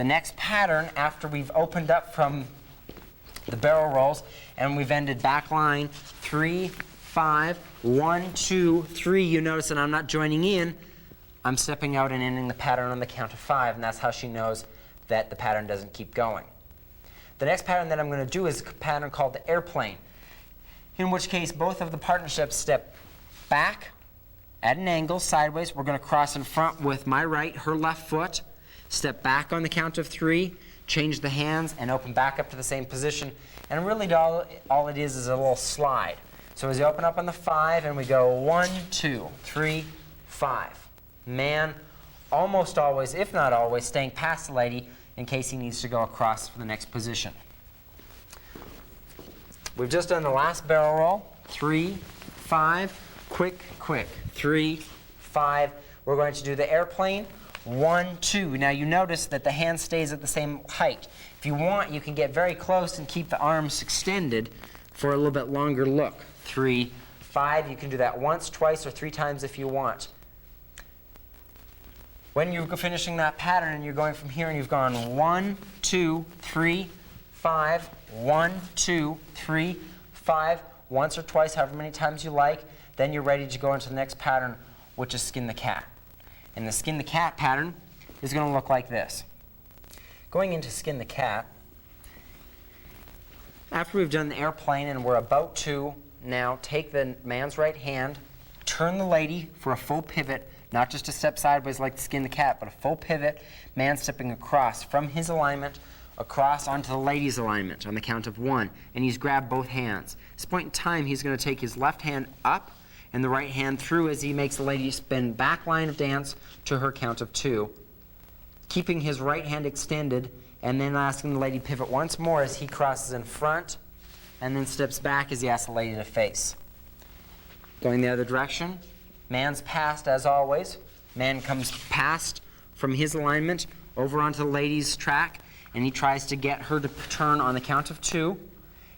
The next pattern, after we've opened up from the barrel rolls and we've ended back line 3, 5, 1, 2, 3, you notice that I'm not joining in. I'm stepping out and ending the pattern on the count of 5, and that's how she knows that the pattern doesn't keep going. The next pattern that I'm going to do is a pattern called the airplane, in which case both of the partnerships step back at an angle sideways. We're going to cross in front with my right, her left foot, step back on the count of 3, change the hands, and open back up to the same position. And really all it is a little slide. So as you open up on the 5, and we go 1, 2, 3, 5. Man almost always, if not always, staying past the lady in case he needs to go across for the next position. We've just done the last barrel roll. 3, 5, quick, quick. 3, 5. We're going to do the airplane. 1, 2. Now you notice that the hand stays at the same height. If you want, you can get very close and keep the arms extended for a little bit longer look. 3, 5. You can do that once, twice, or 3 times if you want. When you're finishing that pattern and you're going from here and you've gone 1, 2, 3, 5, 1, 2, 3, 5, once or twice, however many times you like, then you're ready to go into the next pattern, which is skin the cat. And the skin the cat pattern is going to look like this. Going into skin the cat, after we've done the airplane and we're about to now take the man's right hand, turn the lady for a full pivot, not just a step sideways like the skin the cat, but a full pivot, man stepping across from his alignment across onto the lady's alignment on the count of 1, and he's grabbed both hands. At this point in time, he's going to take his left hand up and the right hand through as he makes the lady spin back line of dance to her count of 2, keeping his right hand extended, and then asking the lady to pivot once more as he crosses in front and then steps back as he asks the lady to face. Going the other direction, man's past as always. Man comes past from his alignment over onto the lady's track, and he tries to get her to turn on the count of 2,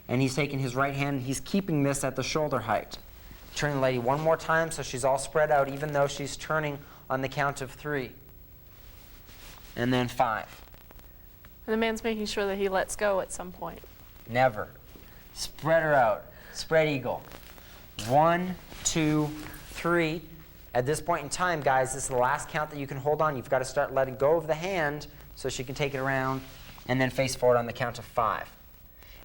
and he's taking his right hand and he's keeping this at the shoulder height. Turning the lady one more time so she's all spread out even though she's turning on the count of 3. And then 5. And the man's making sure that he lets go at some point. Never. Spread her out. Spread eagle. 1, 2, 3. At this point in time, guys, this is the last count that you can hold on. You've got to start letting go of the hand so she can take it around and then face forward on the count of 5.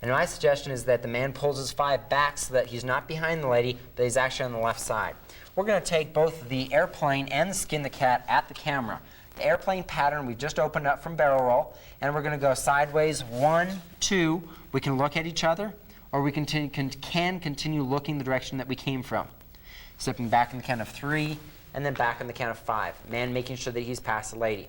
And my suggestion is that the man pulls his 5 back so that he's not behind the lady, but he's actually on the left side. We're going to take both the airplane and the skin the cat at the camera. The airplane pattern we've just opened up from barrel roll, and we're going to go sideways 1, 2. We can look at each other, or we can continue looking the direction that we came from. Stepping back on the count of 3, and then back on the count of 5. Man making sure that he's past the lady.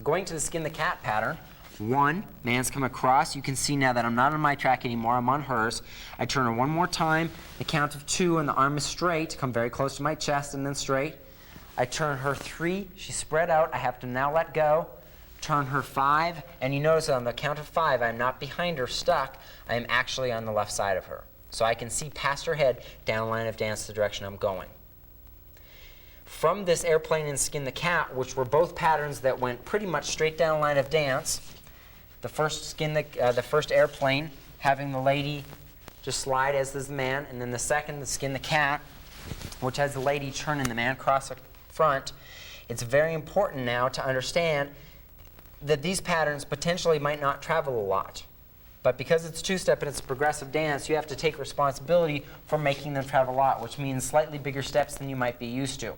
Going to the skin the cat pattern, 1, man's come across. You can see now that I'm not on my track anymore, I'm on hers. I turn her one more time, the count of 2, and the arm is straight, come very close to my chest and then straight. I turn her 3, she's spread out, I have to now let go. Turn her 5, and you notice that on the count of 5, I'm not behind her stuck, I am actually on the left side of her. So I can see past her head, down line of dance the direction I'm going. From this airplane and skin the cat, which were both patterns that went pretty much straight down line of dance, the first airplane, having the lady just slide as does the man, and then the second, the skin the cat, which has the lady turn and the man cross the front. It's very important now to understand that these patterns potentially might not travel a lot. But because it's two-step and it's a progressive dance, you have to take responsibility for making them travel a lot, which means slightly bigger steps than you might be used to.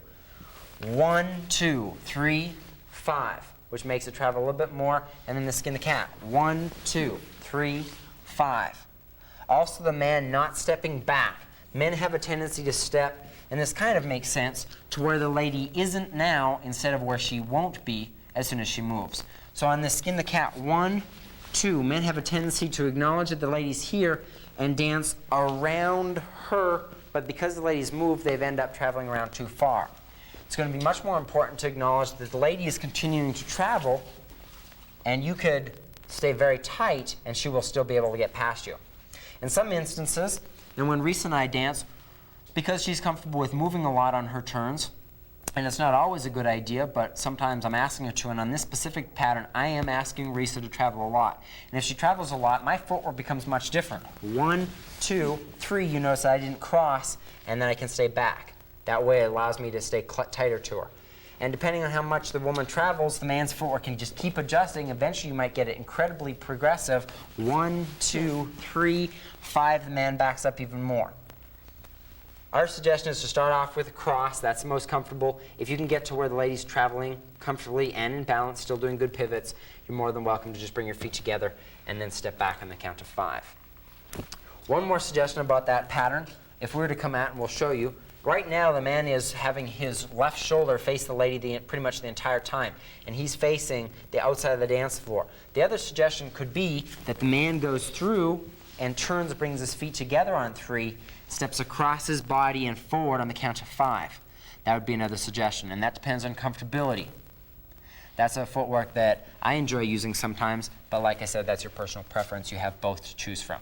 1, 2, 3, 5, which makes it travel a little bit more, and then the skin the cat. 1, 2, 3, 5. Also the man not stepping back. Men have a tendency to step, and this kind of makes sense, to where the lady isn't now instead of where she won't be as soon as she moves. So on the skin the cat, 1, 2, men have a tendency to acknowledge that the lady's here and dance around her, but because the lady's moved, they've ended up traveling around too far. It's going to be much more important to acknowledge that the lady is continuing to travel, and you could stay very tight, and she will still be able to get past you. In some instances, and when Resa and I dance, because she's comfortable with moving a lot on her turns, And it's not always a good idea, but sometimes I'm asking her to, and on this specific pattern, I am asking Resa to travel a lot. And if she travels a lot, my footwork becomes much different. 1, 2, 3, you notice I didn't cross, and then I can stay back. That way it allows me to stay tighter to her. And depending on how much the woman travels, the man's footwork can just keep adjusting. Eventually you might get it incredibly progressive. 1, 2, 3, 5, the man backs up even more. Our suggestion is to start off with a cross. That's the most comfortable. If you can get to where the lady's traveling comfortably and in balance, still doing good pivots, you're more than welcome to just bring your feet together and then step back on the count of 5. One more suggestion about that pattern. If we were to come out and we'll show you, right now the man is having his left shoulder face the lady pretty much the entire time, and he's facing the outside of the dance floor. The other suggestion could be that the man goes through and turns, brings his feet together on 3, steps across his body and forward on the count of 5. That would be another suggestion, and that depends on comfortability. That's a footwork that I enjoy using sometimes, but like I said, that's your personal preference. You have both to choose from.